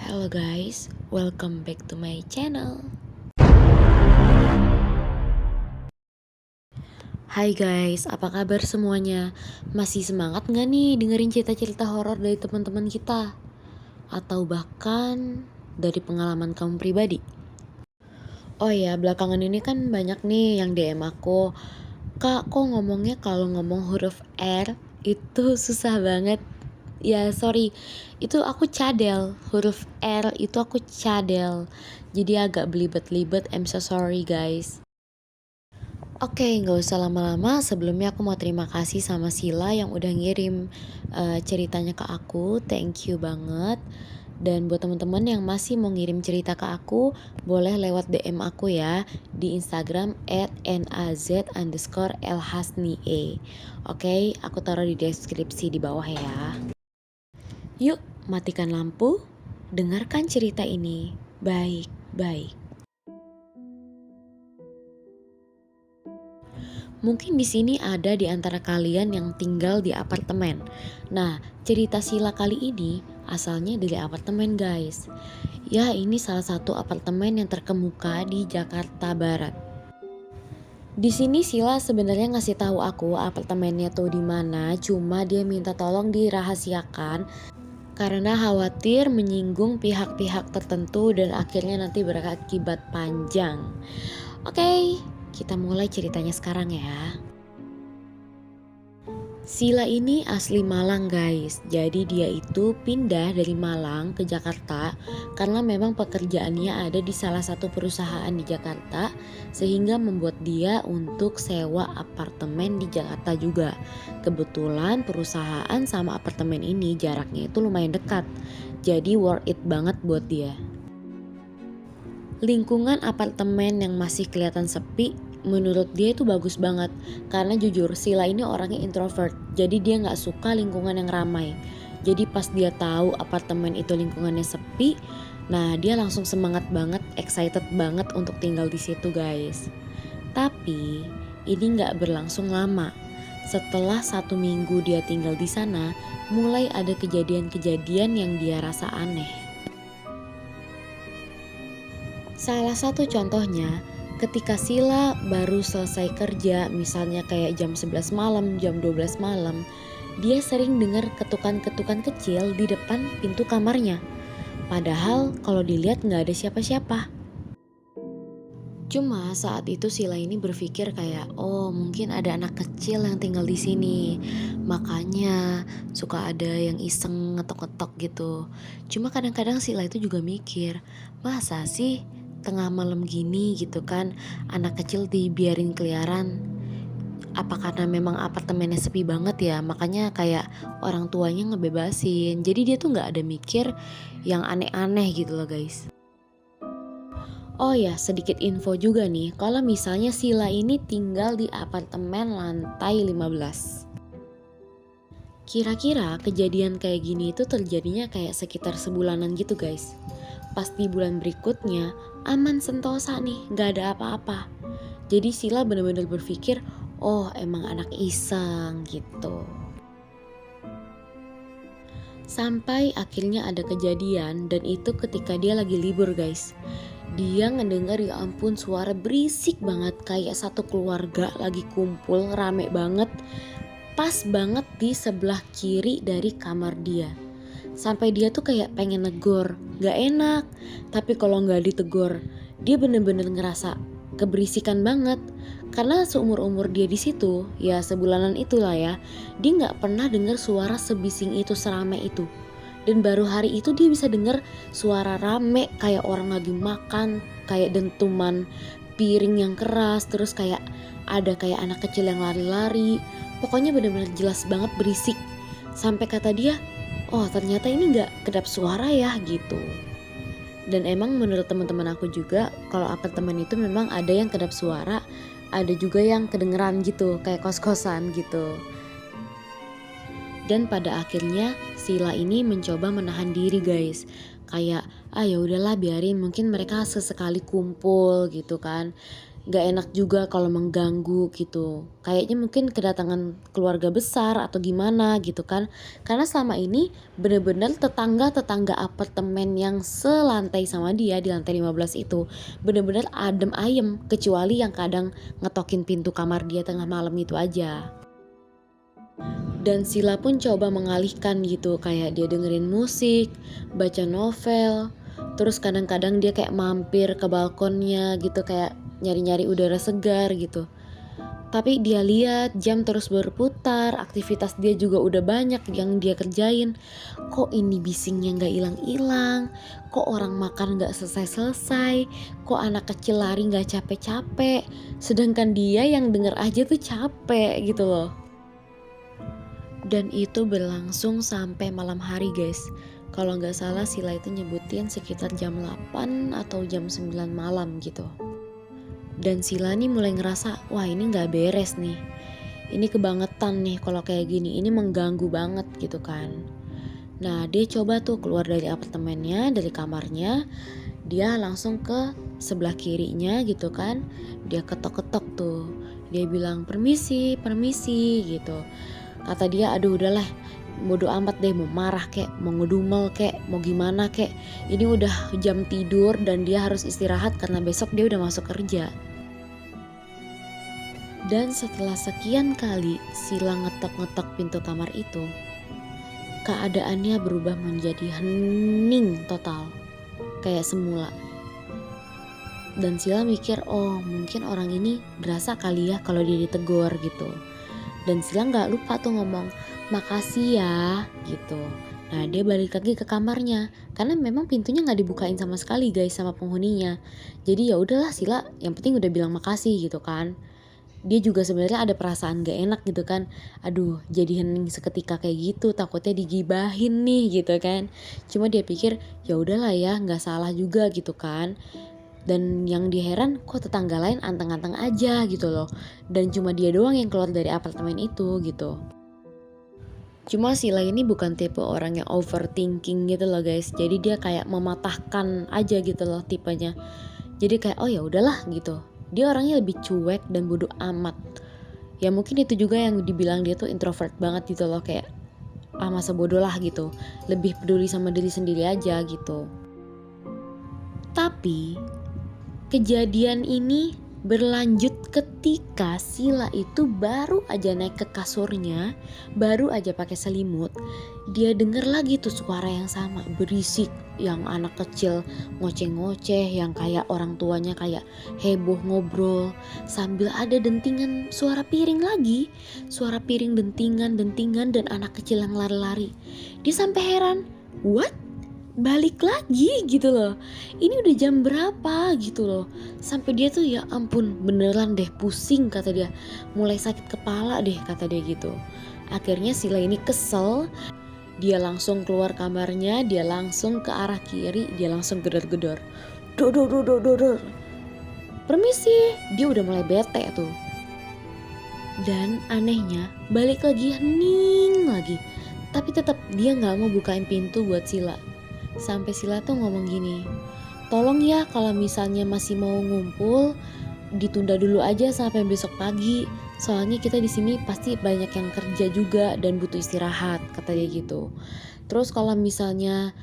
Hello guys, welcome back to my channel. Hai guys, apa kabar semuanya? Masih semangat gak nih dengerin cerita-cerita horor dari teman-teman kita? Atau bahkan dari pengalaman kamu pribadi? Oh ya, belakangan ini kan banyak nih yang DM aku, Kak, kok ngomongnya kalau ngomong huruf R itu susah banget. Ya sorry, itu aku cadel. Huruf R itu aku cadel. Jadi agak belibet-libet, I'm so sorry guys. Oke, nggak usah lama-lama. Sebelumnya aku mau terima kasih sama Sila yang udah ngirim ceritanya ke aku. Thank you banget. Dan buat teman-teman yang masih mau ngirim cerita ke aku, boleh lewat DM aku ya di Instagram @naz_lhasnie. Oke, aku taruh di deskripsi di bawah ya. Yuk, matikan lampu, dengarkan cerita ini baik-baik. Mungkin di sini ada di antara kalian yang tinggal di apartemen. Nah, cerita Sila kali ini asalnya dari apartemen, guys. Ya, ini salah satu apartemen yang terkemuka di Jakarta Barat. Di sini Sila sebenarnya ngasih tahu aku apartemennya tuh di mana, cuma dia minta tolong dirahasiakan karena khawatir menyinggung pihak-pihak tertentu dan akhirnya nanti berakibat panjang. Oke, kita mulai ceritanya sekarang ya. Sila ini asli Malang guys, jadi dia itu pindah dari Malang ke Jakarta karena memang pekerjaannya ada di salah satu perusahaan di Jakarta sehingga membuat dia untuk sewa apartemen di Jakarta juga. Kebetulan perusahaan sama apartemen ini jaraknya itu lumayan dekat, jadi worth it banget buat dia. Lingkungan apartemen yang masih kelihatan sepi menurut dia itu bagus banget karena jujur Sila ini orangnya introvert, jadi dia nggak suka lingkungan yang ramai. Jadi pas dia tahu apartemen itu lingkungannya sepi, nah dia langsung semangat banget, excited banget untuk tinggal di situ guys. Tapi ini nggak berlangsung lama. Setelah 1 minggu dia tinggal di sana, mulai ada kejadian-kejadian yang dia rasa aneh. Salah satu contohnya, ketika Sila baru selesai kerja, misalnya kayak jam 11 malam, jam 12 malam, dia sering dengar ketukan-ketukan kecil di depan pintu kamarnya. Padahal kalau dilihat nggak ada siapa-siapa. Cuma saat itu Sila ini berpikir kayak, oh mungkin ada anak kecil yang tinggal di sini. Makanya suka ada yang iseng ngetok-ngetok gitu. Cuma kadang-kadang Sila itu juga mikir, masa sih tengah malam gini gitu kan anak kecil dibiarin keliaran? Apa karena memang apartemennya sepi banget ya, makanya kayak orang tuanya ngebebasin. Jadi dia tuh gak ada mikir yang aneh-aneh gitu loh guys. Oh ya, sedikit info juga nih, kalau misalnya Sila ini tinggal di apartemen lantai 15. Kira-kira kejadian kayak gini itu terjadinya kayak sekitar sebulanan gitu guys. Pas di bulan berikutnya, aman sentosa nih, gak ada apa-apa. Jadi Sila benar-benar berpikir, oh emang anak iseng gitu. Sampai akhirnya ada kejadian dan itu ketika dia lagi libur guys. Dia ngedengar ya ampun suara berisik banget kayak satu keluarga lagi kumpul rame banget. Pas banget di sebelah kiri dari kamar dia. Sampai dia tuh kayak pengen negor, gak enak. Tapi kalau gak ditegur, dia bener-bener ngerasa keberisikan banget. Karena seumur-umur dia di situ, ya sebulanan itulah ya, dia gak pernah dengar suara sebising itu, serame itu. Dan baru hari itu dia bisa dengar suara rame kayak orang lagi makan, kayak dentuman piring yang keras, terus kayak ada kayak anak kecil yang lari-lari. Pokoknya benar-benar jelas banget berisik. Sampai kata dia, oh ternyata ini gak kedap suara ya gitu. Dan emang menurut teman-teman aku juga, kalau apartemen itu memang ada yang kedap suara, ada juga yang kedengeran gitu, kayak kos-kosan gitu. Dan pada akhirnya Sila ini mencoba menahan diri guys. Kayak ya udahlah biarin, mungkin mereka sesekali kumpul gitu kan. gak enak juga kalau mengganggu gitu. Kayaknya mungkin kedatangan keluarga besar atau gimana gitu kan. Karena selama ini bener-bener tetangga-tetangga apartemen yang selantai sama dia di lantai 15 itu bener-bener adem ayem, kecuali yang kadang ngetokin pintu kamar dia tengah malam itu aja. Dan Sila pun coba mengalihkan gitu, kayak dia dengerin musik, baca novel, terus kadang-kadang dia kayak mampir ke balkonnya gitu, kayak nyari-nyari udara segar gitu. Tapi dia lihat jam terus berputar, aktivitas dia juga udah banyak yang dia kerjain. Kok ini bisingnya gak hilang-hilang, kok orang makan gak selesai-selesai, kok anak kecil lari gak capek-capek, sedangkan dia yang denger aja tuh capek gitu loh. Dan itu berlangsung sampai malam hari guys. Kalau nggak salah Sila itu nyebutin sekitar jam 8 atau jam 9 malam gitu. Dan Sila nih mulai ngerasa, wah ini nggak beres nih. Ini kebangetan nih kalau kayak gini, ini mengganggu banget gitu kan. Nah dia coba tuh keluar dari apartemennya, dari kamarnya. Dia langsung ke sebelah kirinya gitu kan. Dia ketok-ketok tuh. Dia bilang permisi, permisi gitu. Kata dia, aduh udahlah, bodo amat deh, mau marah kek, mau ngedumel kek, mau gimana kek. Ini udah jam tidur dan dia harus istirahat karena besok dia udah masuk kerja. Dan setelah sekian kali Sila ngetok-ngetok pintu kamar itu, keadaannya berubah menjadi hening total, kayak semula. Dan Sila mikir, oh mungkin orang ini berasa kali ya kalau dia ditegur gitu. Dan Sila gak lupa tuh ngomong makasih ya gitu. Nah dia balik lagi ke kamarnya karena memang pintunya gak dibukain sama sekali guys sama penghuninya. Jadi ya udahlah Sila yang penting udah bilang makasih gitu kan. Dia juga sebenarnya ada perasaan gak enak gitu kan. Aduh jadi hening seketika kayak gitu, takutnya digibahin nih gitu kan. Cuma dia pikir ya udahlah ya, gak salah juga gitu kan. Dan yang diheran kok tetangga lain anteng-anteng aja gitu loh. Dan cuma dia doang yang keluar dari apartemen itu gitu. Cuma Sila ini bukan tipe orang yang overthinking gitu loh guys. Jadi dia kayak mematahkan aja gitu loh tipenya. Jadi kayak oh ya udahlah gitu. Dia orangnya lebih cuek dan bodoh amat. Ya mungkin itu juga yang dibilang dia tuh introvert banget gitu loh, kayak masa bodoh lah gitu. Lebih peduli sama diri sendiri aja gitu. Tapi kejadian ini berlanjut ketika Sila itu baru aja naik ke kasurnya, baru aja pakai selimut. Dia denger lagi tuh suara yang sama, berisik, yang anak kecil ngoceh-ngoceh, yang kayak orang tuanya kayak heboh ngobrol, sambil ada dentingan suara piring lagi, suara piring dentingan dan anak kecil yang lari-lari. Dia sampai heran, what? Balik lagi gitu loh, ini udah jam berapa gitu loh. Sampai dia tuh ya ampun beneran deh pusing kata dia, mulai sakit kepala deh kata dia gitu. Akhirnya Sila ini kesel, dia langsung keluar kamarnya, dia langsung ke arah kiri, dia langsung gedor-gedor, dor. Permisi, dia udah mulai bete tuh. Dan anehnya balik lagi hening lagi, tapi tetap dia nggak mau bukain pintu buat Sila. Sampai Sila tuh ngomong gini, tolong ya kalau misalnya masih mau ngumpul ditunda dulu aja sampai besok pagi. Soalnya kita di sini pasti banyak yang kerja juga dan butuh istirahat, kata dia gitu. Terus kalau misalnya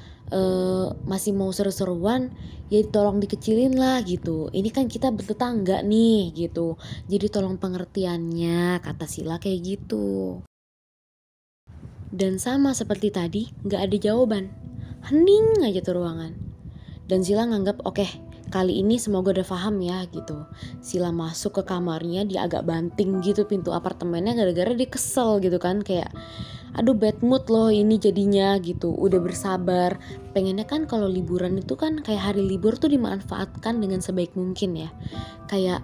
masih mau seru-seruan, ya tolong dikecilin lah gitu. Ini kan kita bertetangga nih gitu. Jadi tolong pengertiannya, kata Sila kayak gitu. Dan sama seperti tadi, nggak ada jawaban. Hening aja tuh ruangan. Dan Sila nganggap oke, kali ini semoga udah paham ya gitu. Sila masuk ke kamarnya, dia agak banting gitu pintu apartemennya gara-gara dia kesel gitu kan. Kayak aduh bad mood loh ini jadinya gitu. Udah bersabar, pengennya kan kalau liburan itu kan kayak hari libur tuh dimanfaatkan dengan sebaik mungkin ya. Kayak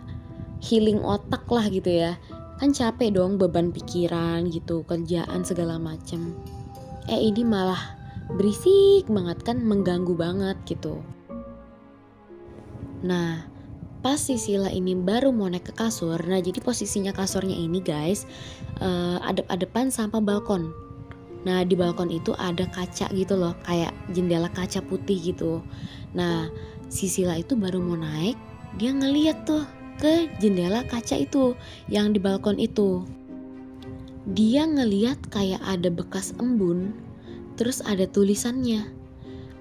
healing otak lah gitu ya. Kan capek dong beban pikiran gitu, kerjaan segala macem. Ini malah berisik banget kan, mengganggu banget gitu. Nah pas si Sila ini baru mau naik ke kasur, nah jadi posisinya kasurnya ini guys adep-adepan sama balkon. Nah di balkon itu ada kaca gitu loh, kayak jendela kaca putih gitu. Nah si Sila itu baru mau naik, dia ngeliat tuh ke jendela kaca itu yang di balkon itu. Dia ngeliat kayak ada bekas embun, terus ada tulisannya.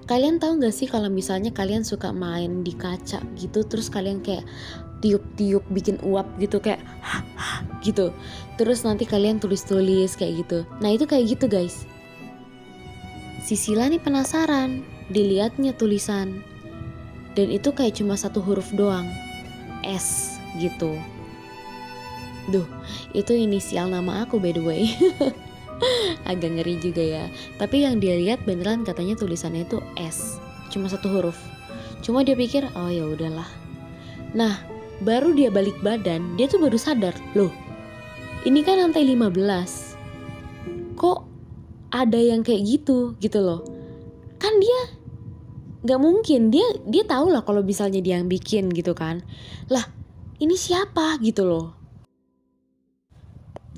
Kalian tahu gak sih kalau misalnya kalian suka main di kaca gitu, terus kalian kayak tiup-tiup bikin uap gitu kayak gitu. Terus nanti kalian tulis-tulis kayak gitu. Nah itu kayak gitu guys. Si Sila nih penasaran, dilihatnya tulisan. Dan itu kayak cuma satu huruf doang, S gitu. Duh, itu inisial nama aku by the way. Agak ngeri juga ya. Tapi yang dia lihat beneran katanya tulisannya itu S, cuma satu huruf. Cuma dia pikir, oh ya udahlah. Nah, baru dia balik badan, dia tuh baru sadar, loh, ini kan lantai 15. Kok ada yang kayak gitu loh. Kan dia nggak mungkin, dia tahu lah kalau misalnya dia yang bikin gitu kan. Lah, ini siapa gitu loh.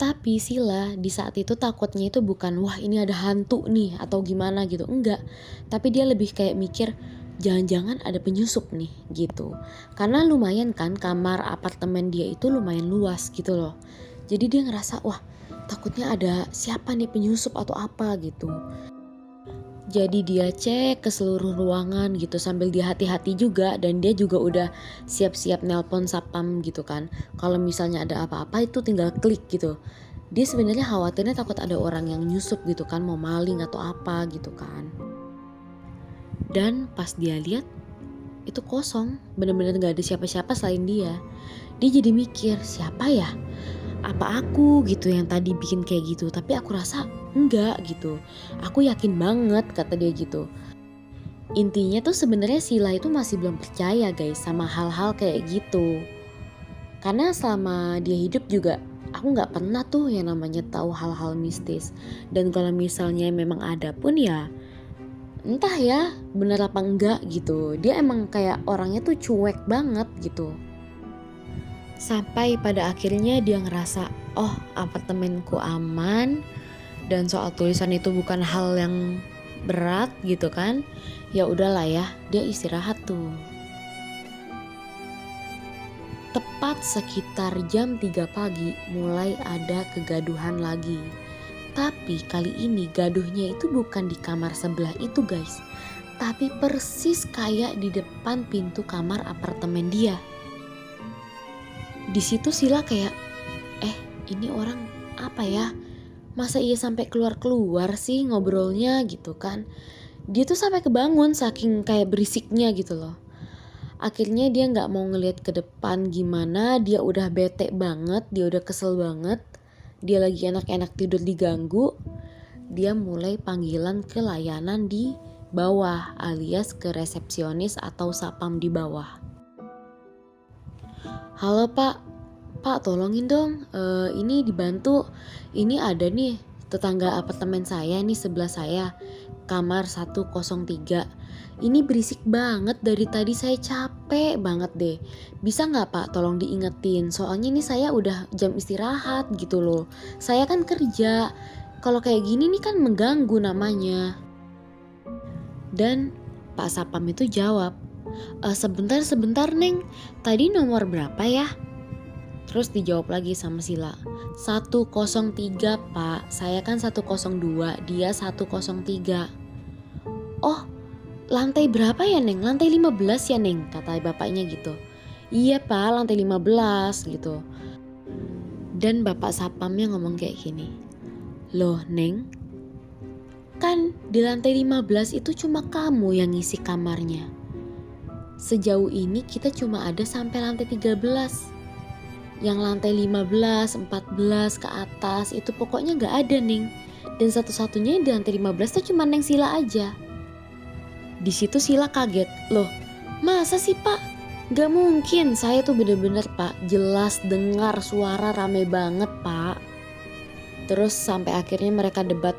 Tapi Sila di saat itu takutnya itu bukan wah ini ada hantu nih atau gimana gitu, enggak. Tapi dia lebih kayak mikir jangan-jangan ada penyusup nih gitu. Karena lumayan kan kamar apartemen dia itu lumayan luas gitu loh. Jadi dia ngerasa wah takutnya ada siapa nih penyusup atau apa gitu. Jadi dia cek ke seluruh ruangan gitu sambil dia hati-hati juga, dan dia juga udah siap-siap nelpon satpam gitu kan. Kalau misalnya ada apa-apa itu tinggal klik gitu. Dia sebenarnya khawatirnya takut ada orang yang nyusup gitu kan, mau maling atau apa gitu kan. Dan pas dia lihat itu kosong, bener-bener gak ada siapa-siapa selain dia. Dia jadi mikir siapa ya? Apa aku gitu yang tadi bikin kayak gitu, tapi aku rasa enggak gitu. Aku yakin banget kata dia gitu. Intinya tuh sebenarnya Sila itu masih belum percaya guys sama hal-hal kayak gitu. Karena selama dia hidup juga aku nggak pernah tuh yang namanya tahu hal-hal mistis. Dan kalau misalnya memang ada pun ya entah ya bener apa enggak gitu. Dia emang kayak orangnya tuh cuek banget gitu. Sampai pada akhirnya dia ngerasa, oh apartemenku aman dan soal tulisan itu bukan hal yang berat gitu kan. Ya udahlah ya, dia istirahat tuh. Tepat sekitar jam 3 pagi mulai ada kegaduhan lagi. Tapi kali ini gaduhnya itu bukan di kamar sebelah itu guys, tapi persis kayak di depan pintu kamar apartemen dia. Di situ Sila kayak, ini orang apa ya? Masa iya sampai keluar-keluar sih ngobrolnya gitu kan? Dia tuh sampai kebangun saking kayak berisiknya gitu loh. Akhirnya dia nggak mau ngelihat ke depan gimana, dia udah bete banget, dia udah kesel banget. Dia lagi enak-enak tidur diganggu. Dia mulai panggilan ke layanan di bawah alias ke resepsionis atau sapam di bawah. Halo Pak tolongin dong, ini dibantu, ini ada nih tetangga apartemen saya nih sebelah saya, kamar 103. Ini berisik banget dari tadi, saya capek banget deh. Bisa gak Pak tolong diingetin, soalnya ini saya udah jam istirahat gitu loh. Saya kan kerja, kalau kayak gini nih kan mengganggu namanya. Dan Pak Sapam itu jawab, sebentar Neng, tadi nomor berapa ya? Terus dijawab lagi sama Sila, 103 Pak, saya kan 102, dia 103. Oh lantai berapa ya Neng? Lantai 15 ya Neng, kata bapaknya gitu. Iya Pak, lantai 15 gitu. Dan Bapak Sapamnya ngomong kayak gini, loh Neng, kan di lantai 15 itu cuma kamu yang ngisi kamarnya. Sejauh ini kita cuma ada sampai lantai 13. Yang lantai 15, 14 ke atas itu pokoknya gak ada Neng. Dan satu-satunya di lantai 15 tuh cuma Neng Sila aja. Di situ Sila kaget, loh masa sih Pak? Gak mungkin, saya tuh bener-bener Pak jelas dengar suara rame banget Pak. Terus sampai akhirnya mereka debat,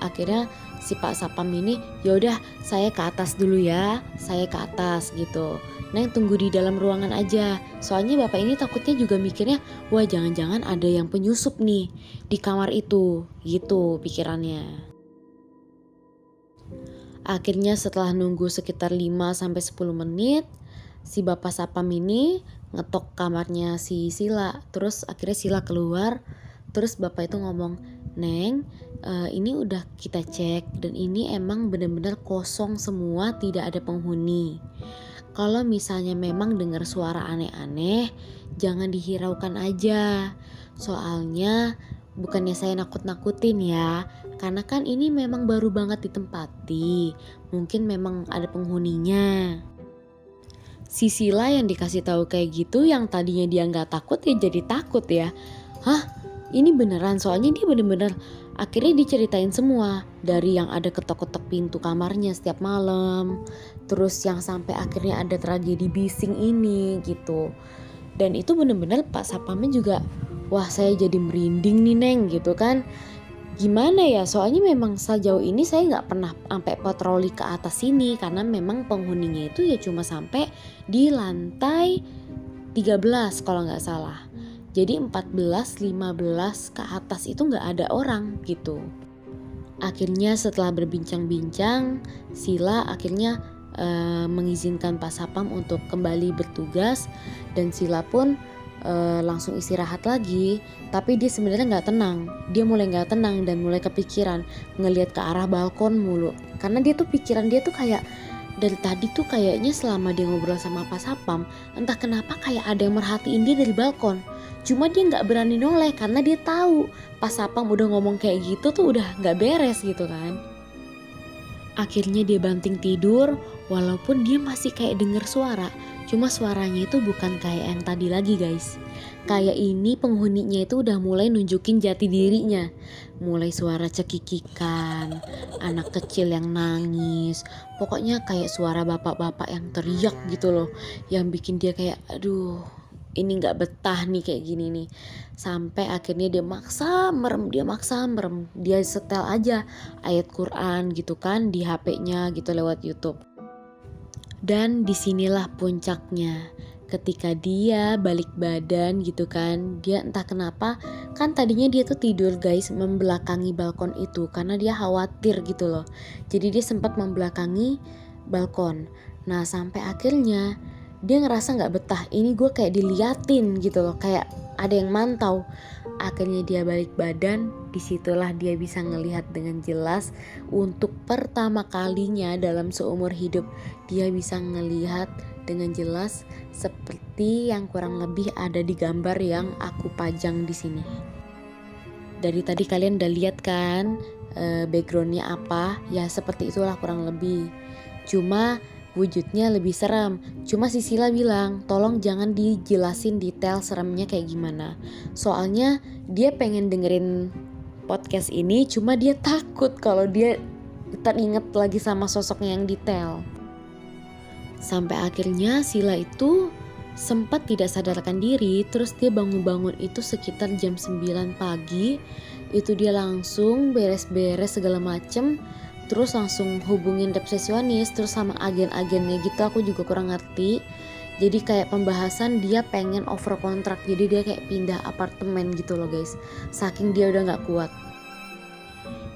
akhirnya si Pak Sapam ini yaudah saya ke atas dulu ya, saya ke atas gitu. Neng tunggu di dalam ruangan aja, soalnya bapak ini takutnya juga mikirnya wah jangan-jangan ada yang penyusup nih di kamar itu gitu pikirannya. Akhirnya setelah nunggu sekitar 5-10 menit, si bapak sapam ini ngetok kamarnya si Sila. Terus akhirnya Sila keluar. Terus bapak itu ngomong, "Neng, ini udah kita cek dan ini emang benar-benar kosong semua, tidak ada penghuni. Kalau misalnya memang dengar suara aneh-aneh, jangan dihiraukan aja. Soalnya bukannya saya nakut-nakutin ya, karena kan ini memang baru banget ditempati. Mungkin memang ada penghuninya." Si Sila yang dikasih tahu kayak gitu, yang tadinya dia nggak takut ya jadi takut ya. Hah? Ini beneran, soalnya dia bener-bener akhirnya diceritain semua. Dari yang ada ketok-ketok pintu kamarnya setiap malam, terus yang sampai akhirnya ada tragedi bising ini gitu. Dan itu bener-bener Pak Sapamnya juga, wah saya jadi merinding nih Neng gitu kan. Gimana ya, soalnya memang sejauh ini saya nggak pernah sampai patroli ke atas sini, karena memang penghuninya itu ya cuma sampai di lantai 13 kalau nggak salah. Jadi 14, 15 ke atas itu nggak ada orang gitu. Akhirnya setelah berbincang-bincang, Sila akhirnya mengizinkan Pak Sapam untuk kembali bertugas, dan Sila pun langsung istirahat lagi. Tapi dia sebenarnya nggak tenang. Dia mulai nggak tenang dan mulai kepikiran ngelihat ke arah balkon mulu. Karena dia tuh pikiran dia tuh kayak dari tadi tuh kayaknya selama dia ngobrol sama Pak Sapam, entah kenapa kayak ada yang merhatiin dia dari balkon. Cuma dia nggak berani noleh karena dia tahu Pak Sapam udah ngomong kayak gitu tuh udah nggak beres gitu kan. Akhirnya dia banting tidur walaupun dia masih kayak denger suara. Cuma suaranya itu bukan kayak yang tadi lagi guys. Kayak ini penghuninya itu udah mulai nunjukin jati dirinya. Mulai suara cekikikan, anak kecil yang nangis. Pokoknya kayak suara bapak-bapak yang teriak gitu loh. Yang bikin dia kayak aduh ini gak betah nih kayak gini nih. Sampai akhirnya dia maksa merem. Dia setel aja ayat Quran gitu kan di HP-nya gitu lewat YouTube. Dan disinilah puncaknya, ketika dia balik badan gitu kan, dia entah kenapa, kan tadinya dia tuh tidur guys membelakangi balkon itu karena dia khawatir gitu loh. Jadi dia sempat membelakangi balkon. Nah sampai akhirnya dia ngerasa gak betah, ini gue kayak diliatin gitu loh, kayak ada yang mantau. Akhirnya dia balik badan, disitulah dia bisa ngelihat dengan jelas untuk pertama kalinya dalam seumur hidup. Dia bisa ngelihat dengan jelas seperti yang kurang lebih ada di gambar yang aku pajang di sini. Dari tadi kalian udah lihat kan backgroundnya apa? Ya seperti itulah kurang lebih. Cuma wujudnya lebih serem. Cuma si Sila bilang, tolong jangan dijelasin detail seremnya kayak gimana. Soalnya dia pengen dengerin podcast ini, cuma dia takut kalau dia teringat lagi sama sosoknya yang detail. Sampai akhirnya Sila itu sempat tidak sadarkan diri. Terus dia bangun-bangun itu sekitar jam 9 pagi. Itu dia langsung beres-beres segala macem, terus langsung hubungin resepsionis, terus sama agen-agennya gitu, aku juga kurang ngerti. Jadi kayak pembahasan dia pengen over kontrak, jadi dia kayak pindah apartemen gitu loh guys, saking dia udah gak kuat.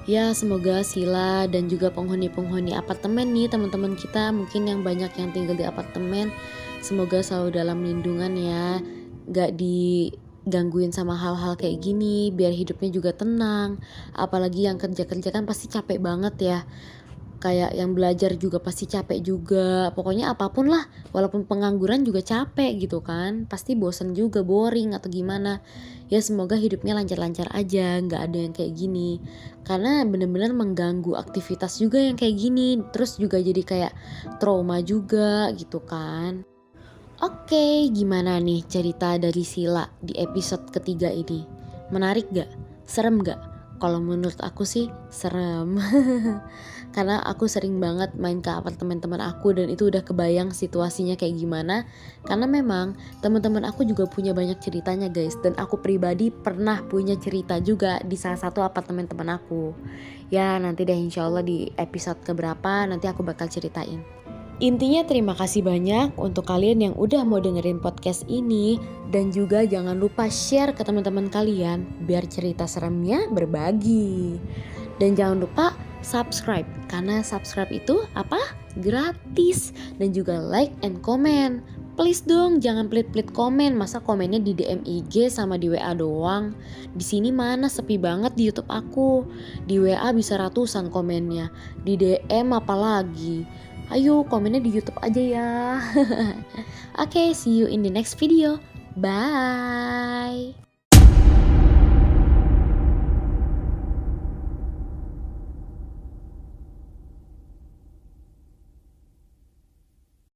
Ya semoga Sila dan juga penghuni-penghuni apartemen nih, teman-teman kita mungkin yang banyak yang tinggal di apartemen, semoga selalu dalam lindungan ya, gak digangguin sama hal-hal kayak gini, biar hidupnya juga tenang. Apalagi yang kerja-kerja kan pasti capek banget ya, kayak yang belajar juga pasti capek juga. Pokoknya apapun lah, walaupun pengangguran juga capek gitu kan, pasti bosen juga, boring atau gimana. Ya semoga hidupnya lancar-lancar aja, gak ada yang kayak gini, karena bener-bener mengganggu aktivitas juga yang kayak gini. Terus juga jadi kayak trauma juga gitu kan. Oke, gimana nih cerita dari Sila di episode ketiga ini? Menarik gak? Serem gak? Kalau menurut aku sih serem. Karena aku sering banget main ke apartemen teman aku dan itu udah kebayang situasinya kayak gimana. Karena memang teman-teman aku juga punya banyak ceritanya guys. Dan aku pribadi pernah punya cerita juga di salah satu apartemen teman aku. Ya nanti deh insya Allah di episode keberapa nanti aku bakal ceritain. Intinya terima kasih banyak untuk kalian yang udah mau dengerin podcast ini. Dan juga jangan lupa share ke teman-teman kalian biar cerita seremnya berbagi. Dan jangan lupa subscribe, karena subscribe itu apa? Gratis. Dan juga like and comment. Please dong, jangan pelit-pelit komen. Masa komennya di DM IG sama di WA doang? Di sini mana sepi banget di YouTube aku. Di WA bisa ratusan komennya. Di DM apalagi. Ayo komennya di YouTube aja ya. Oke, see you in the next video. Bye.